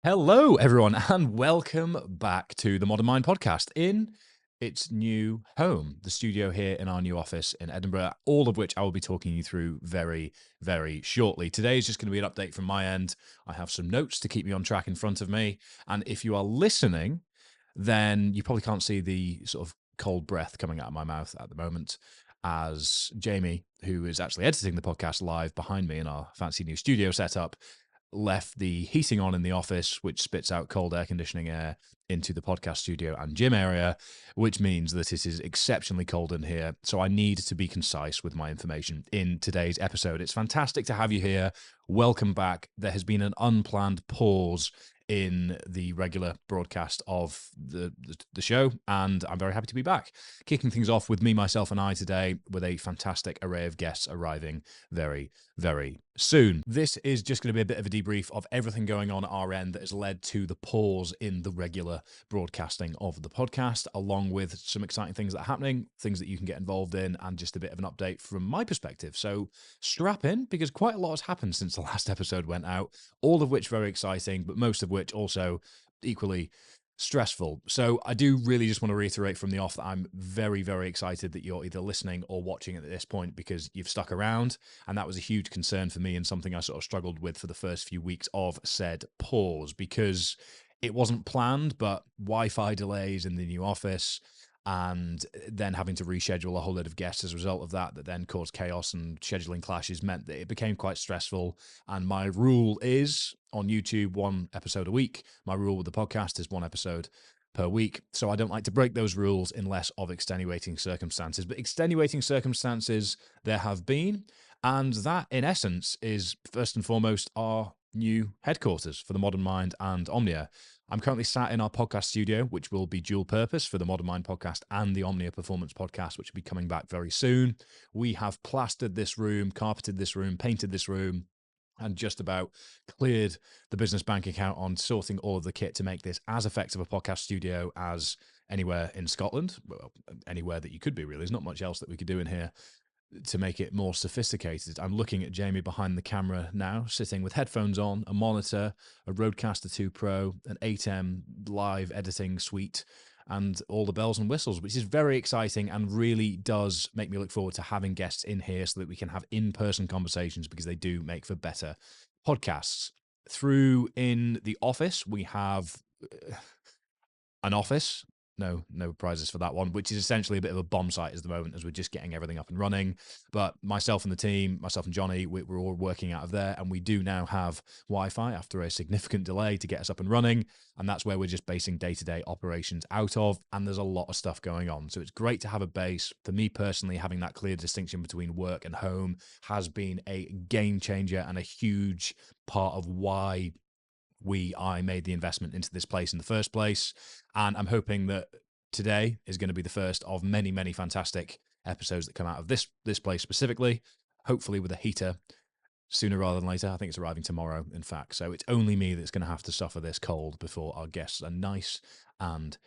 Hello, everyone, and welcome back to the Modern Mind podcast in its new home, the studio here in our new office in Edinburgh, all of which I will be talking you through very, very shortly. Today is just going to be an update from my end. I have some notes to keep me on track in front of me. And if you are listening, then you probably can't see the sort of cold breath coming out of my mouth at the moment as Jamie, who is actually editing the podcast live behind me in our fancy new studio setup, left the heating on in the office, which spits out cold air conditioning air into the podcast studio and gym area, which means that it is exceptionally cold in here. So I need to be concise with my information in today's episode. It's fantastic to have you here. Welcome back. There has been an unplanned pause in the regular broadcast of the show, and I'm very happy to be back. Kicking things off with me, myself, and I today with a fantastic array of guests arriving very, very soon. This is just going to be a bit of a debrief of everything going on at our end that has led to the pause in the regular broadcasting of the podcast, along with some exciting things that are happening, things that you can get involved in, and just a bit of an update from my perspective. So strap in, because quite a lot has happened since the last episode went out, all of which very exciting, but most of which also equally stressful. So I do really just want to reiterate from the off that I'm very, very excited that you're either listening or watching at this point, because you've stuck around. And that was a huge concern for me and something I sort of struggled with for the first few weeks of said pause, because it wasn't planned, but Wi-Fi delays in the new office, and then having to reschedule a whole load of guests as a result of that then caused chaos, and scheduling clashes meant that it became quite stressful. And my rule is on YouTube, one episode a week. My rule with the podcast is one episode per week. So I don't like to break those rules unless of extenuating circumstances. But extenuating circumstances there have been. And that, in essence, is first and foremost our new headquarters for the Modern Mind and Omnia. I'm currently sat in our podcast studio, which will be dual purpose for the Modern Mind podcast and the Omni Performance podcast, which will be coming back very soon. We have plastered this room, carpeted this room, painted this room, and just about cleared the business bank account on sorting all of the kit to make this as effective a podcast studio as anywhere in Scotland. Well, anywhere that you could be, really. There's not much else that we could do in here to make it more sophisticated. I'm looking at Jamie behind the camera now, sitting with headphones on, a monitor, a Rodecaster 2 Pro, an 8M live editing suite, and all the bells and whistles, which is very exciting and really does make me look forward to having guests in here so that we can have in-person conversations, because they do make for better podcasts. Through in the office, we have an office. No prizes for that one, which is essentially a bit of a bomb site at the moment, as we're just getting everything up and running. But myself and the team, myself and Johnny, we're all working out of there, and we do now have Wi-Fi after a significant delay to get us up and running, and that's where we're just basing day-to-day operations out of, and there's a lot of stuff going on. So it's great to have a base. For me personally, having that clear distinction between work and home has been a game changer and a huge part of why I made the investment into this place in the first place. And I'm hoping that today is going to be the first of many, many fantastic episodes that come out of this place specifically, hopefully with a heater sooner rather than later. I think it's arriving tomorrow, in fact. So it's only me that's going to have to suffer this cold before our guests are nice and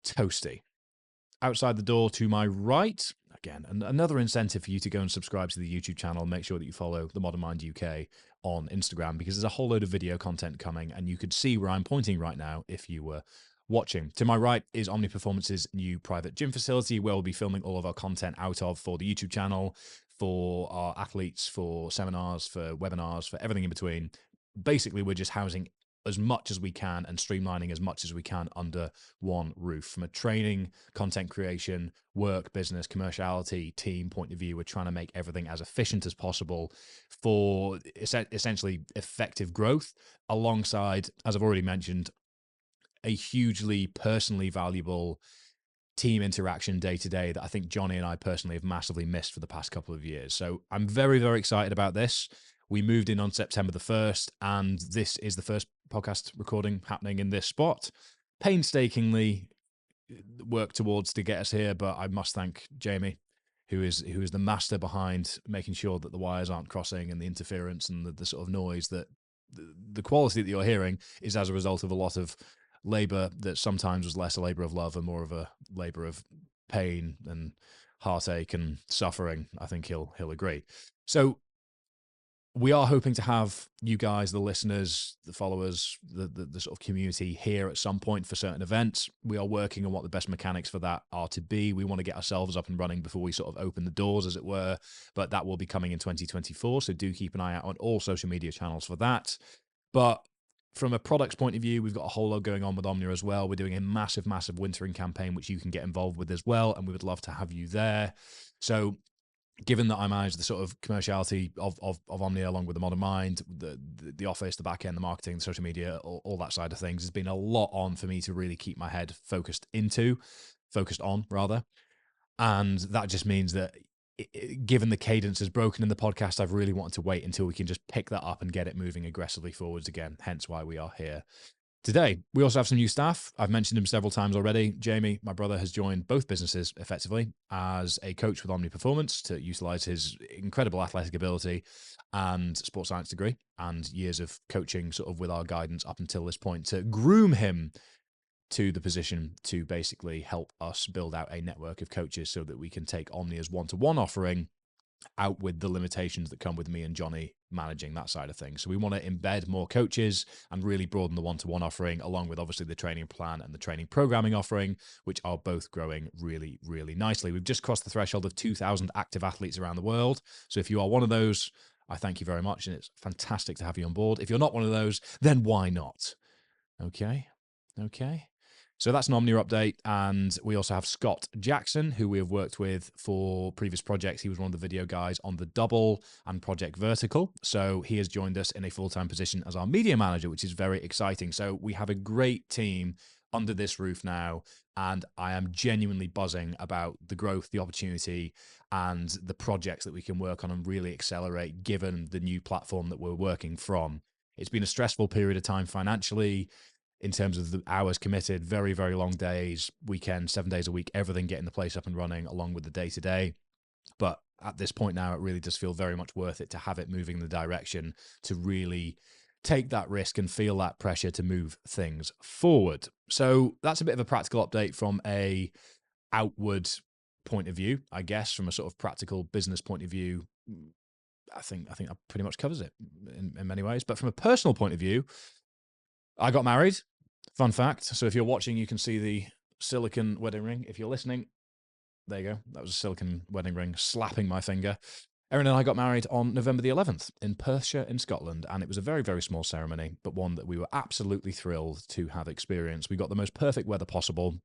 toasty. Outside the door to my right, again, another incentive for you to go and subscribe to the YouTube channel. Make sure that you follow the Modern Mind UK on Instagram, because there's a whole load of video content coming, and you could see where I'm pointing right now if you were watching. To my right is Omni Performances' new private gym facility, where we'll be filming all of our content out of for the YouTube channel, for our athletes, for seminars, for webinars, for everything in between. Basically, we're just housing as much as we can and streamlining as much as we can under one roof. From a training, content creation, work, business, commerciality, team point of view, we're trying to make everything as efficient as possible for essentially effective growth, alongside, as I've already mentioned, a hugely personally valuable team interaction day to day that I think Johnny and I personally have massively missed for the past couple of years. So I'm very, very excited about this. We moved in on September the 1st, and this is the first podcast recording happening in this spot. Painstakingly worked towards to get us here, but I must thank Jamie, who is the master behind making sure that the wires aren't crossing, and the interference and the sort of noise that the quality that you're hearing is as a result of a lot of labor that sometimes was less a labor of love and more of a labor of pain and heartache and suffering. I think he'll agree. So we are hoping to have you guys, the listeners, the followers, the sort of community here at some point for certain events. We are working on what the best mechanics for that are to be. We want to get ourselves up and running before we sort of open the doors, as it were, but that will be coming in 2024. So do keep an eye out on all social media channels for that. But from a products point of view, we've got a whole lot going on with Omnia as well. We're doing a massive, massive wintering campaign, which you can get involved with as well. And we would love to have you there. So given that I manage the sort of commerciality of Omnia along with the Modern Mind, the office, the back end, the marketing, the social media, all that side of things, has been a lot on for me to really keep my head focused on rather. And that just means that given the cadence is broken in the podcast, I've really wanted to wait until we can just pick that up and get it moving aggressively forwards again. Hence why we are here today. We also have some new staff. I've mentioned him several times already. Jamie, my brother, has joined both businesses effectively as a coach with Omni Performance to utilize his incredible athletic ability and sports science degree and years of coaching sort of with our guidance up until this point to groom him to the position to basically help us build out a network of coaches so that we can take Omnia's one-to-one offering out with the limitations that come with me and Johnny managing that side of things. So we want to embed more coaches and really broaden the one-to-one offering, along with obviously the training plan and the training programming offering, which are both growing really, really nicely. We've just crossed the threshold of 2,000 active athletes around the world. So if you are one of those, I thank you very much. And it's fantastic to have you on board. If you're not one of those, then why not? Okay. So that's an Omnia update. And we also have Scott Jackson, who we have worked with for previous projects. He was one of the video guys on the Double and Project Vertical. So he has joined us in a full-time position as our media manager, which is very exciting. So we have a great team under this roof now, and I am genuinely buzzing about the growth, the opportunity, and the projects that we can work on and really accelerate given the new platform that we're working from. It's been a stressful period of time financially, in terms of the hours committed, very, very long days, weekends, 7 days a week, everything getting the place up and running along with the day-to-day. But at this point now, it really does feel very much worth it to have it moving in the direction to really take that risk and feel that pressure to move things forward. So that's a bit of a practical update from a outward point of view, I guess, from a sort of practical business point of view. I think that pretty much covers it in many ways. But from a personal point of view, I got married. Fun fact. So if you're watching, you can see the silicone wedding ring. If you're listening, there you go. That was a silicone wedding ring slapping my finger. Erin and I got married on November the 11th in Perthshire in Scotland, and it was a very, very small ceremony, but one that we were absolutely thrilled to have experienced. We got the most perfect weather possible,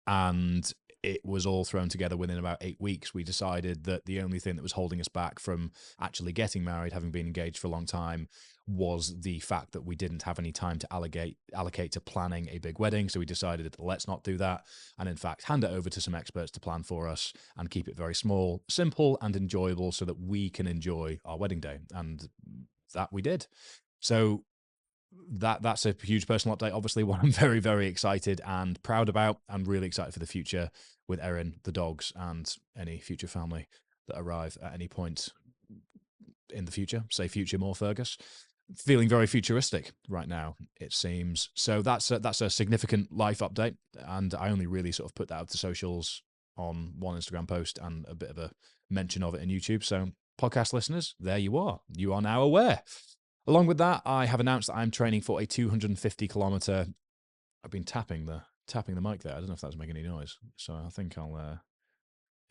and it was all thrown together within about 8 weeks. We decided that the only thing that was holding us back from actually getting married, having been engaged for a long time, was the fact that we didn't have any time to allocate to planning a big wedding. So we decided, let's not do that. And in fact, hand it over to some experts to plan for us and keep it very small, simple and enjoyable so that we can enjoy our wedding day. And that we did. So that's a huge personal update. Obviously, one I'm very, very excited and proud about, and really excited for the future with Erin, the dogs, and any future family that arrive at any point in the future. Say future more, Fergus. Feeling very futuristic right now, it seems. So that's a significant life update, and I only really sort of put that out to socials on one Instagram post and a bit of a mention of it in YouTube. So podcast listeners, there you are. You are now aware. Along with that, I have announced that I'm training for a 250-kilometer. I've been tapping the mic there. I don't know if that's making any noise. So I think I'll.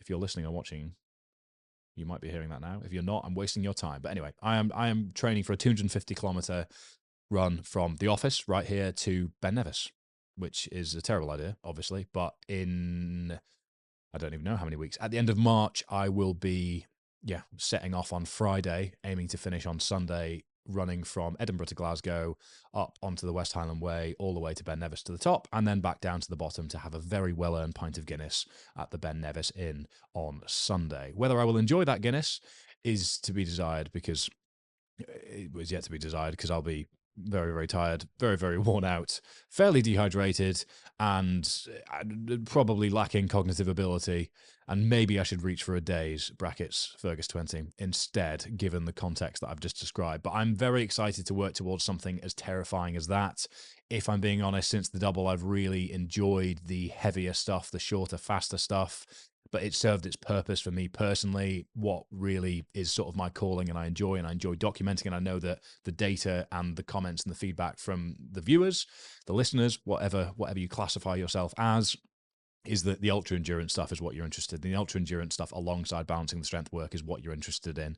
If you're listening or watching, you might be hearing that now. If you're not, I'm wasting your time. But anyway, I am training for a 250-kilometer run from the office right here to Ben Nevis, which is a terrible idea, obviously. But in I don't even know how many weeks. At the end of March, I will be setting off on Friday, aiming to finish on Sunday, running from Edinburgh to Glasgow, up onto the West Highland Way, all the way to Ben Nevis to the top, and then back down to the bottom to have a very well-earned pint of Guinness at the Ben Nevis Inn on Sunday. Whether I will enjoy that Guinness is to be desired, because it was yet to be desired, because I'll be very, very tired, very, very worn out, fairly dehydrated, and probably lacking cognitive ability. And maybe I should reach for a day's brackets Fergus 20 instead, given the context that I've just described. But I'm very excited to work towards something as terrifying as that. If I'm being honest, since the double, I've really enjoyed the heavier stuff, the shorter, faster stuff. but it served its purpose for me personally. What really is sort of my calling, and I enjoy documenting. And I know that the data and the comments and the feedback from the viewers, the listeners, whatever you classify yourself as, is that the ultra endurance stuff is what you're interested in. The ultra endurance stuff alongside balancing the strength work is what you're interested in.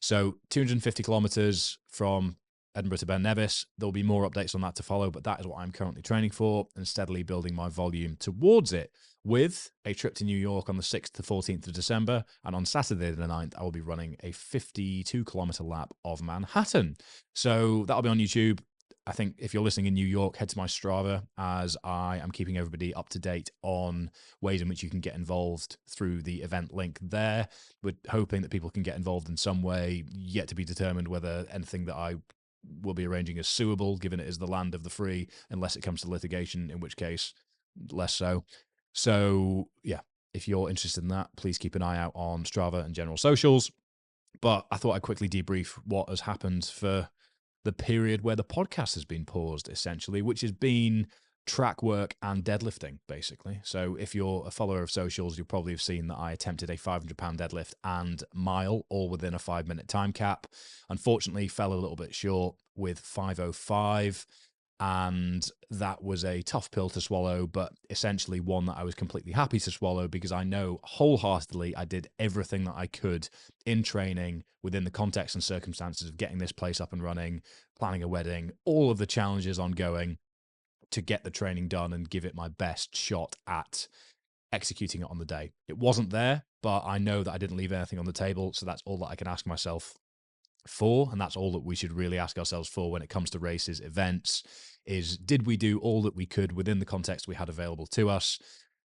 So 250 kilometers from Edinburgh to Ben Nevis. There'll be more updates on that to follow, but that is what I'm currently training for and steadily building my volume towards it, with a trip to New York on the 6th to 14th of December. And on Saturday the 9th, I will be running a 52-kilometer lap of Manhattan. So that'll be on YouTube. I think if you're listening in New York, head to my Strava, as I am keeping everybody up to date on ways in which you can get involved through the event link there. We're hoping that people can get involved in some way, yet to be determined whether anything that I will be arranging is suable, given it is the land of the free, unless it comes to litigation, in which case less so. So yeah, if you're interested in that, please keep an eye out on Strava and general socials. But I thought I'd quickly debrief what has happened for the period where the podcast has been paused, essentially, which has been track work and deadlifting, basically. So if you're a follower of socials, you'll probably have seen that I attempted a 500-pound deadlift and mile, all within a 5-minute time cap. Unfortunately, fell a little bit short with 5:05. And that was a tough pill to swallow, but essentially one that I was completely happy to swallow, because I know wholeheartedly I did everything that I could in training within the context and circumstances of getting this place up and running, planning a wedding, all of the challenges ongoing, to get the training done and give it my best shot at executing it on the day. It wasn't there, but I know that I didn't leave anything on the table, so that's all that I can ask myself for, and that's all that we should really ask ourselves for when it comes to races, events, is did we do all that we could within the context we had available to us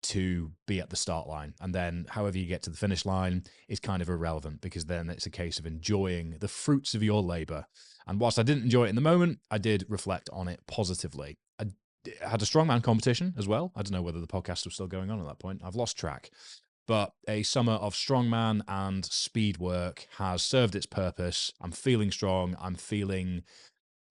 to be at the start line? And then however you get to the finish line is kind of irrelevant, because then it's a case of enjoying the fruits of your labor. And whilst I didn't enjoy it in the moment, I did reflect on it positively. I had a strongman competition as well. I don't know whether the podcast was still going on at that point. I've lost track. But a summer of strongman and speed work has served its purpose. I'm feeling strong. I'm feeling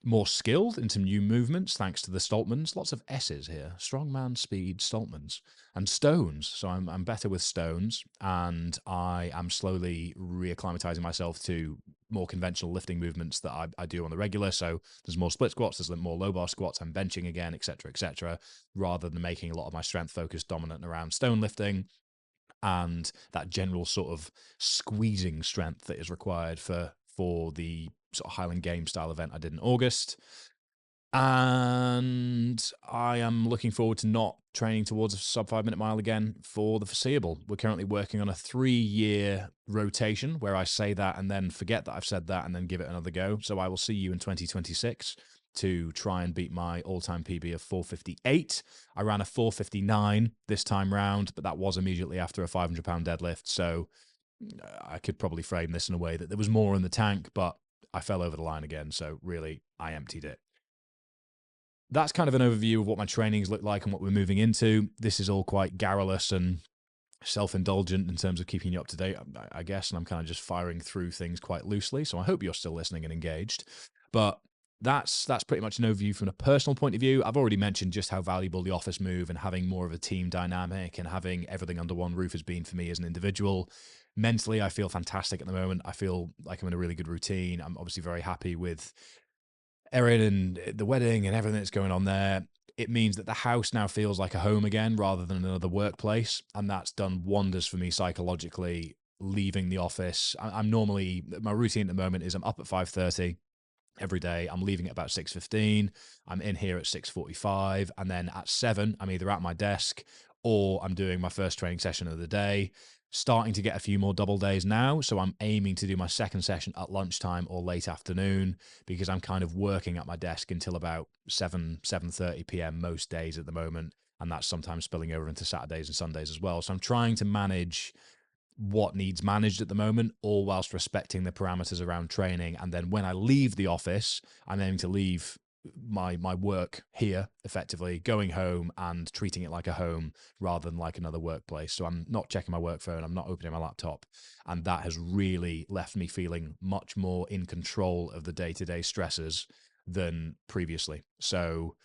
more skilled in some new movements thanks to the Stoltmans. Lots of S's here. Strongman, speed, Stoltmans, and stones. So I'm better with stones, and I am slowly reacclimatizing myself to more conventional lifting movements that I do on the regular. So there's more split squats, there's more low bar squats, I'm benching again, etc., rather than making a lot of my strength focus dominant around stone lifting and that general sort of squeezing strength that is required for the sort of Highland Games style event I did in August. And I am looking forward to not training towards a sub 5-minute mile again for the foreseeable. We're currently working on a 3-year rotation where I say that and then forget that I've said that and then give it another go. So I will see you in 2026 to try and beat my all-time PB of 4:58. I ran a 4:59 this time round, but that was immediately after a 500-pound deadlift. So I could probably frame this in a way that there was more in the tank, but I fell over the line again. So really, I emptied it. That's kind of an overview of what my trainings look like and what we're moving into. This is all quite garrulous and self-indulgent in terms of keeping you up to date, I guess, and I'm kind of just firing through things quite loosely. So I hope you're still listening and engaged. But that's pretty much an overview from a personal point of view. I've already mentioned just how valuable the office move and having more of a team dynamic and having everything under one roof has been for me as an individual. Mentally, I feel fantastic at the moment. I feel like I'm in a really good routine. I'm obviously very happy with Erin and the wedding and everything that's going on there. It means that the house now feels like a home again rather than another workplace. And that's done wonders for me psychologically, leaving the office. I'm normally, my routine at the moment is I'm up at 5:30 every day. I'm leaving at about 6:15. I'm in here at 6:45. And then at 7, I'm either at my desk or I'm doing my first training session of the day. Starting to get a few more double days now. So I'm aiming to do my second session at lunchtime or late afternoon, because I'm kind of working at my desk until about 7:30 p.m. most days at the moment. And that's sometimes spilling over into Saturdays and Sundays as well. So I'm trying to manage what needs managed at the moment, all whilst respecting the parameters around training. And then when I leave the office, I'm aiming to leave my work here, effectively going home and treating it like a home rather than like another workplace. So I'm not checking my work phone, I'm not opening my laptop, and that has really left me feeling much more in control of the day-to-day stresses than previously. So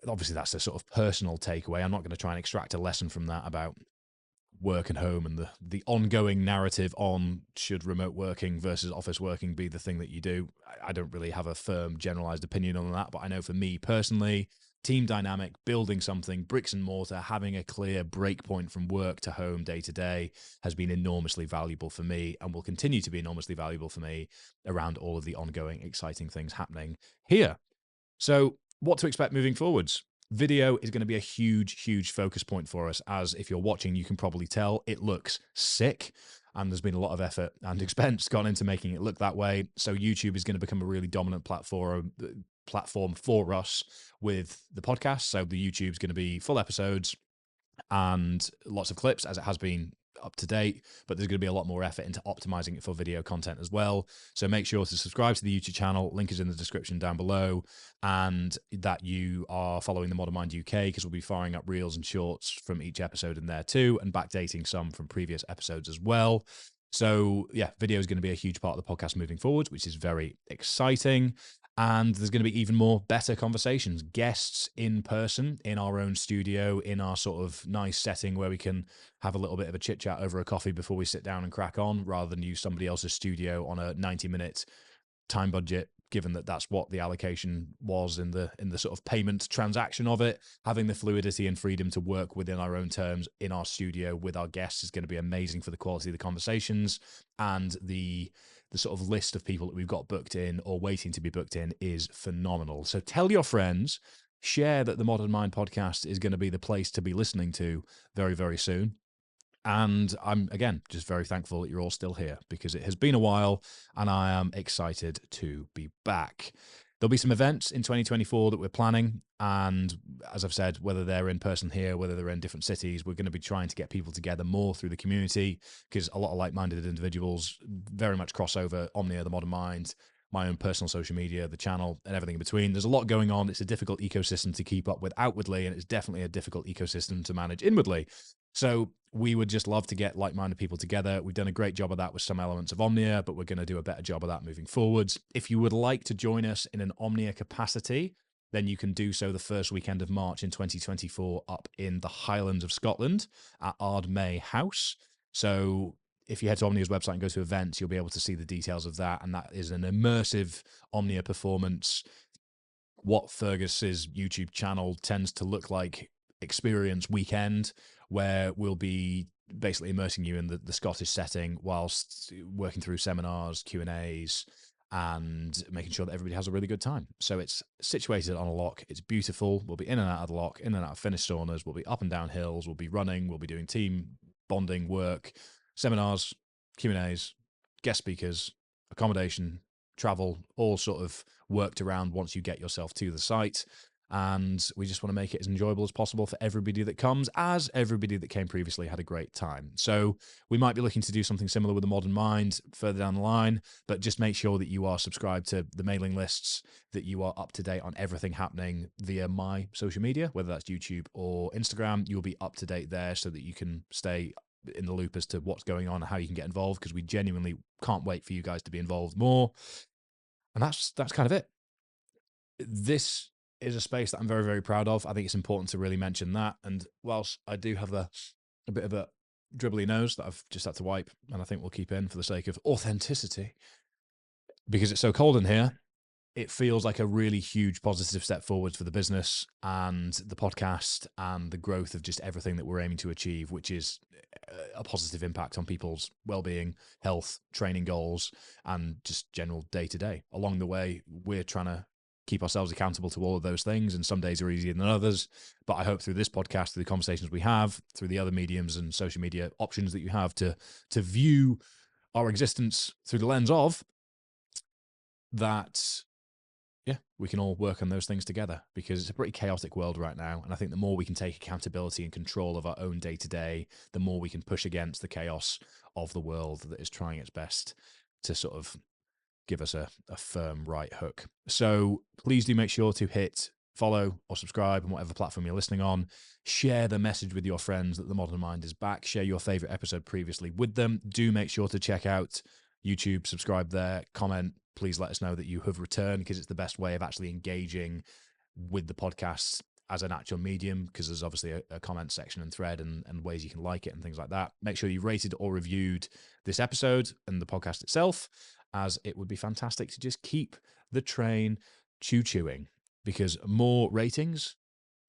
obviously that's a sort of personal takeaway. I'm not going to try and extract a lesson from that about work and home and the ongoing narrative on should remote working versus office working be the thing that you do. I don't really have a firm generalized opinion on that, but I know for me personally, team dynamic, building something, bricks and mortar, having a clear break point from work to home day to day has been enormously valuable for me and will continue to be enormously valuable for me around all of the ongoing exciting things happening here. So what to expect moving forwards? Video is going to be a huge focus point for us, as if you're watching, you can probably tell it looks sick. And there's been a lot of effort and expense gone into making it look that way. So YouTube is going to become a really dominant platform for us with the podcast. So the YouTube's going to be full episodes and lots of clips, as it has been up to date, but there's going to be a lot more effort into optimizing it for video content as well. So make sure to subscribe to the YouTube channel. Link is in the description down below, and that you are following the Modern Mind UK, because we'll be firing up reels and shorts from each episode in there too, and backdating some from previous episodes as well. So yeah, video is going to be a huge part of the podcast moving forward, which is very exciting. And there's going to be even more better conversations, guests in person, in our own studio, in our sort of nice setting where we can have a little bit of a chit chat over a coffee before we sit down and crack on, rather than use somebody else's studio on a 90-minute time budget, given that that's what the allocation was in the sort of payment transaction of it. Having the fluidity and freedom to work within our own terms in our studio with our guests is going to be amazing for the quality of the conversations, and the sort of list of people that we've got booked in or waiting to be booked in is phenomenal. So tell your friends, share that the Modern Mind podcast is going to be the place to be listening to very soon. And I'm, again, just very thankful that you're all still here, because it has been a while and I am excited to be back. There'll be some events in 2024 that we're planning. And as I've said, whether they're in person here, whether they're in different cities, we're going to be trying to get people together more through the community, because a lot of like-minded individuals very much cross over Omnia, the Modern Mind, my own personal social media, the channel, and everything in between. There's a lot going on. It's a difficult ecosystem to keep up with outwardly, and it's definitely a difficult ecosystem to manage inwardly. So we would just love to get like-minded people together. We've done a great job of that with some elements of Omnia, but we're going to do a better job of that moving forwards. If you would like to join us in an Omnia capacity, then you can do so the first weekend of March in 2024 up in the Highlands of Scotland at Ardmay House. So if you head to Omnia's website and go to events, you'll be able to see the details of that. And that is an immersive Omnia performance, what Fergus's YouTube channel tends to look like, experience weekend, where we'll be basically immersing you in the Scottish setting whilst working through seminars, Q&As, and making sure that everybody has a really good time. So it's situated on a loch. It's beautiful. We'll be in and out of the loch, in and out of finished saunas. We'll be up and down hills. We'll be running. We'll be doing team bonding work, seminars, Q&As, guest speakers, accommodation, travel, all sort of worked around once you get yourself to the site. And we just want to make it as enjoyable as possible for everybody that comes, as everybody that came previously had a great time. So we might be looking to do something similar with the Modern Mind further down the line, but just make sure that you are subscribed to the mailing lists, that you are up to date on everything happening via my social media, whether that's YouTube or Instagram. You'll be up to date there so that you can stay in the loop as to what's going on and how you can get involved, because we genuinely can't wait for you guys to be involved more. And that's kind of it. This is a space that I'm very proud of. I think it's important to really mention that. And whilst I do have a bit of a dribbly nose that I've just had to wipe, and I think we'll keep in for the sake of authenticity, because it's so cold in here, it feels like a really huge positive step forward for the business and the podcast and the growth of just everything that we're aiming to achieve, which is a positive impact on people's well-being, health, training goals, and just general day-to-day. Along the way, we're trying to keep ourselves accountable to all of those things, and some days are easier than others. But I hope through this podcast, through the conversations we have, through the other mediums and social media options that you have to view our existence through the lens of, that yeah, we can all work on those things together, because it's a pretty chaotic world right now. And I think the more we can take accountability and control of our own day-to-day, the more we can push against the chaos of the world that is trying its best to sort of give us a firm right hook. So please do make sure to hit follow or subscribe on whatever platform you're listening on. Share the message with your friends that the Modern Mind is back. Share your favorite episode previously with them. Do make sure to check out YouTube, subscribe there, comment. Please let us know that you have returned, because it's the best way of actually engaging with the podcast as an actual medium, because there's obviously a comment section and thread and ways you can like it and things like that. Make sure you rated or reviewed this episode and the podcast itself, as it would be fantastic to just keep the train chewing, because more ratings,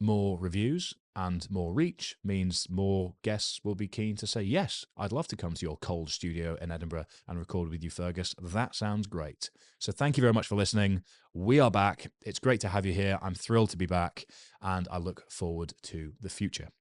more reviews, and more reach means more guests will be keen to say, yes, I'd love to come to your cold studio in Edinburgh and record with you, Fergus. That sounds great. So thank you very much for listening. We are back. It's great to have you here. I'm thrilled to be back, and I look forward to the future.